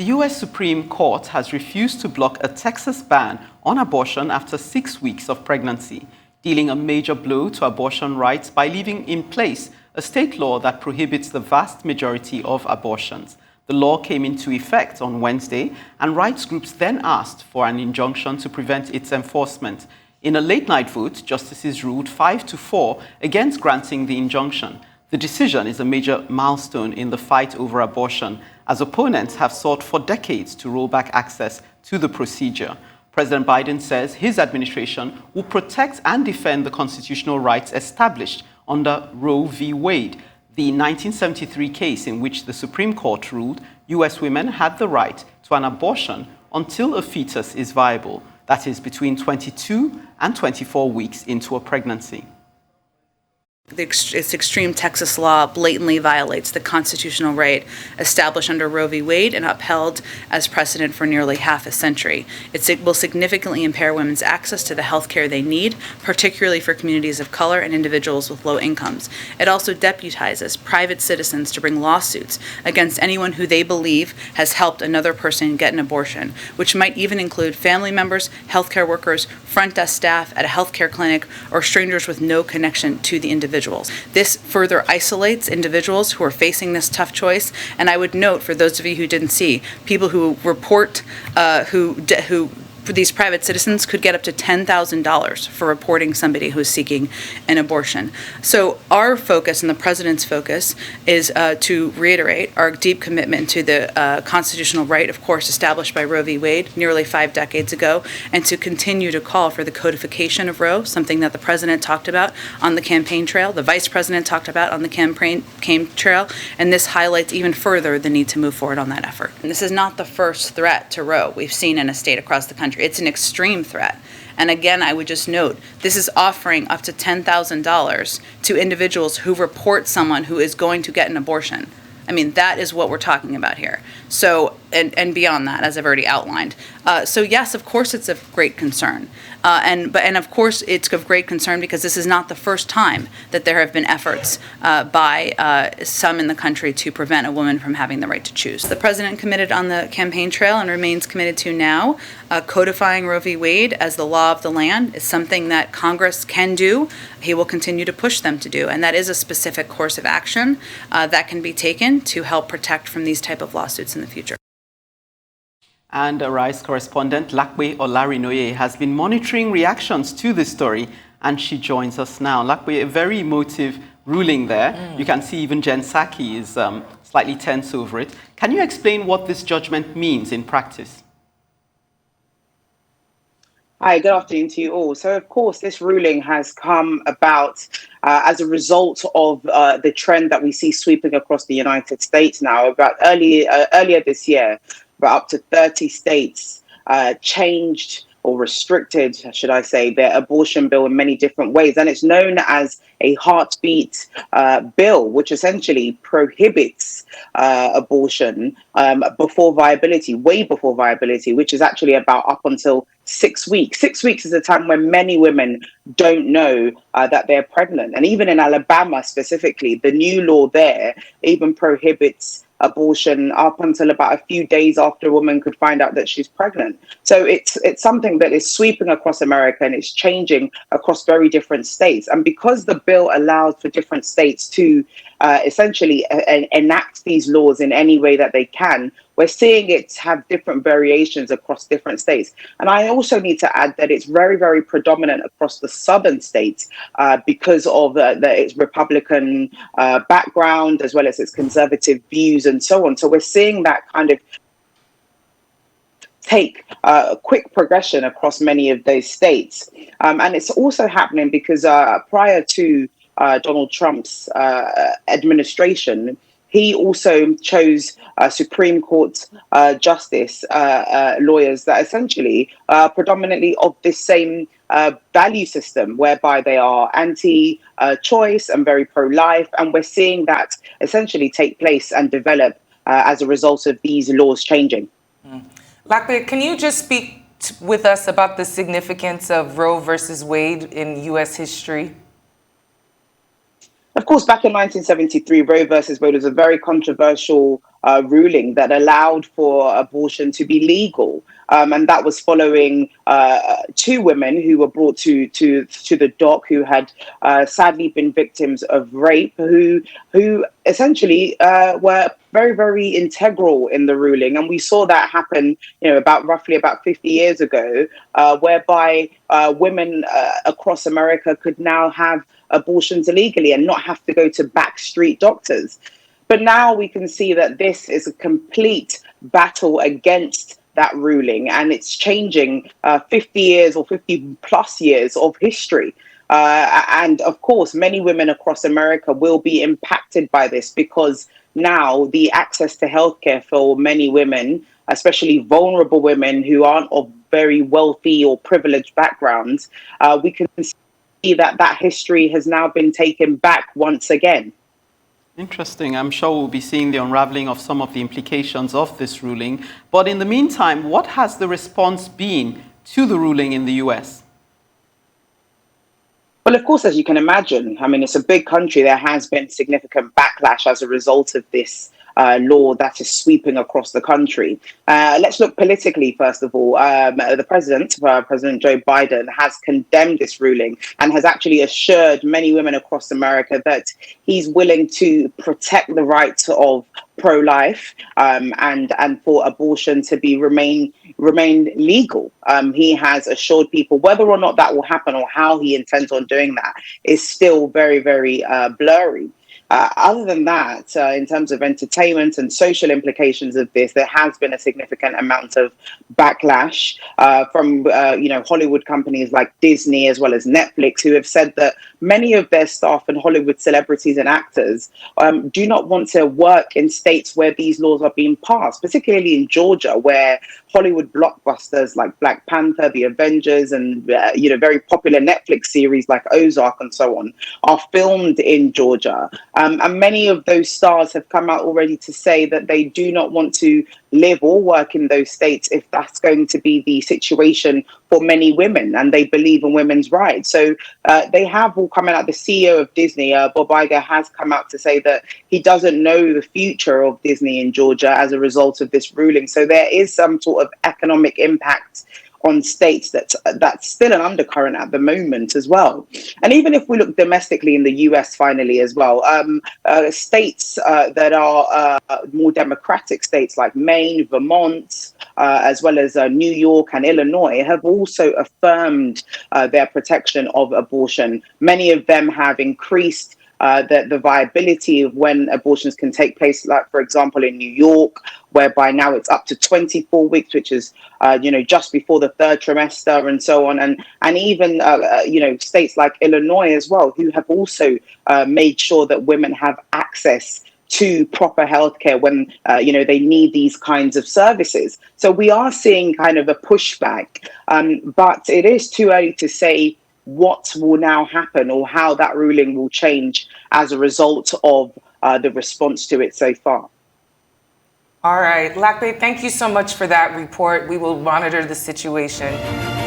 The U.S. Supreme Court has refused to block a Texas ban on abortion after 6 weeks of pregnancy, dealing a major blow to abortion rights by leaving in place a state law that prohibits the vast majority of abortions. The law came into effect on Wednesday, and rights groups then asked for an injunction to prevent its enforcement. In a late-night vote, justices ruled 5-4 against granting the injunction. The decision is a major milestone in the fight over abortion, as opponents have sought for decades to roll back access to the procedure. President Biden says his administration will protect and defend the constitutional rights established under Roe v. Wade, the 1973 case in which the Supreme Court ruled U.S. women had the right to an abortion until a fetus is viable, that is, between 22 and 24 weeks into a pregnancy. This extreme Texas law blatantly violates the constitutional right established under Roe v. Wade and upheld as precedent for nearly half a century. It will significantly impair women's access to the health care they need, particularly for communities of color and individuals with low incomes. It also deputizes private citizens to bring lawsuits against anyone who they believe has helped another person get an abortion, which might even include family members, healthcare workers, front desk staff at a healthcare clinic, or strangers with no connection to the individuals. This further isolates individuals who are facing this tough choice. And I would note, for those of you who didn't see, people who report for these private citizens could get up to $10,000 for reporting somebody who's seeking an abortion. So our focus and the president's focus is to reiterate our deep commitment to the constitutional right, of course, established by Roe v. Wade nearly 5 decades ago, and to continue to call for the codification of Roe, something that the president talked about on the campaign trail, the vice president talked about on the campaign trail, and this highlights even further the need to move forward on that effort. And this is not the first threat to Roe we've seen in a state across the country. It's an extreme threat. And again, I would just note, this is offering up to $10,000 to individuals who report someone who is going to get an abortion. I mean, that is what we're talking about here. So, and beyond that, as I've already outlined. So yes, of course, it's of great concern. And of course, it's of great concern because this is not the first time that there have been efforts by some in the country to prevent a woman from having the right to choose. The president committed on the campaign trail and remains committed to now. Codifying Roe v. Wade as the law of the land is something that Congress can do. He will continue to push them to do. And that is a specific course of action that can be taken to help protect from these type of lawsuits in the future. And Arise correspondent LAPE OLARINOYE has been monitoring reactions to this story, and she joins us now. LAPE, a very emotive ruling there. You can see even Jen Psaki is slightly tense over it. Can you explain what this judgment means in practice? Hi, good afternoon to you all. So, of course, this ruling has come about as a result of the trend that we see sweeping across the United States now. About earlier this year, up to 30 states changed or restricted, should I say, their abortion bill in many different ways. And it's known as a heartbeat bill, which essentially prohibits abortion before viability, way before viability, which is actually about up until 6 weeks. 6 weeks is a time when many women don't know that they're pregnant. And even in Alabama specifically, the new law there even prohibits abortion up until about a few days after a woman could find out that she's pregnant. So it's something that is sweeping across America, and it's changing across very different states. And because the bill allows for different states to essentially enact these laws in any way that they can, we're seeing it have different variations across different states. And I also need to add that it's very, very predominant across the southern states because of its Republican background, as well as its conservative views and so on. So we're seeing that kind of take a quick progression across many of those states. And it's also happening because prior to Donald Trump's administration, he also chose Supreme Court justice lawyers that essentially are predominantly of this same value system, whereby they are anti-choice and very pro-life. And we're seeing that essentially take place and develop as a result of these laws changing. LAPE, can you just speak with us about the significance of Roe versus Wade in U.S. history? Of course, back in 1973, Roe versus Wade was a very controversial ruling that allowed for abortion to be legal. And that was following two women who were brought to the dock who had sadly been victims of rape, who essentially were very, very integral in the ruling. And we saw that happen, roughly about 50 years ago, whereby women across America could now have abortions illegally and not have to go to backstreet doctors. But now we can see that this is a complete battle against that ruling, and it's changing 50 years or 50 plus years of history. And of course, many women across America will be impacted by this, because now the access to healthcare for many women, especially vulnerable women who aren't of very wealthy or privileged backgrounds, we can see that history has now been taken back once again. Interesting. I'm sure we'll be seeing the unraveling of some of the implications of this ruling. But in the meantime, what has the response been to the ruling in the US? Well, of course, as you can imagine, I mean, it's a big country. There has been significant backlash as a result of this law that is sweeping across the country. Let's look politically, first of all. The President Joe Biden, has condemned this ruling and has actually assured many women across America that he's willing to protect the rights of pro-life and for abortion to be remain legal. He has assured people whether or not that will happen or how he intends on doing that is still very, very blurry. Other than that, in terms of entertainment and social implications of this, there has been a significant amount of backlash from Hollywood companies like Disney as well as Netflix, who have said that many of their staff and Hollywood celebrities and actors do not want to work in states where these laws are being passed, particularly in Georgia, where Hollywood blockbusters like Black Panther, The Avengers, and very popular Netflix series like Ozark and so on are filmed in Georgia. And many of those stars have come out already to say that they do not want to live or work in those states if that's going to be the situation for many women, and they believe in women's rights. So they have all come out. The CEO of Disney, Bob Iger, has come out to say that he doesn't know the future of Disney in Georgia as a result of this ruling. So there is some sort of economic impact on states that's still an undercurrent at the moment as well. And even if we look domestically in the US finally as well, states that are more democratic states like Maine, Vermont, as well as New York and Illinois have also affirmed their protection of abortion. Many of them have increased the viability of when abortions can take place, like, for example, in New York, whereby now it's up to 24 weeks, which is, just before the third trimester and so on. And even, states like Illinois as well, who have also made sure that women have access to proper healthcare when, they need these kinds of services. So we are seeing kind of a pushback, but it is too early to say what will now happen or how that ruling will change as a result of the response to it so far. All right, LAPE, thank you so much for that report. We will monitor the situation.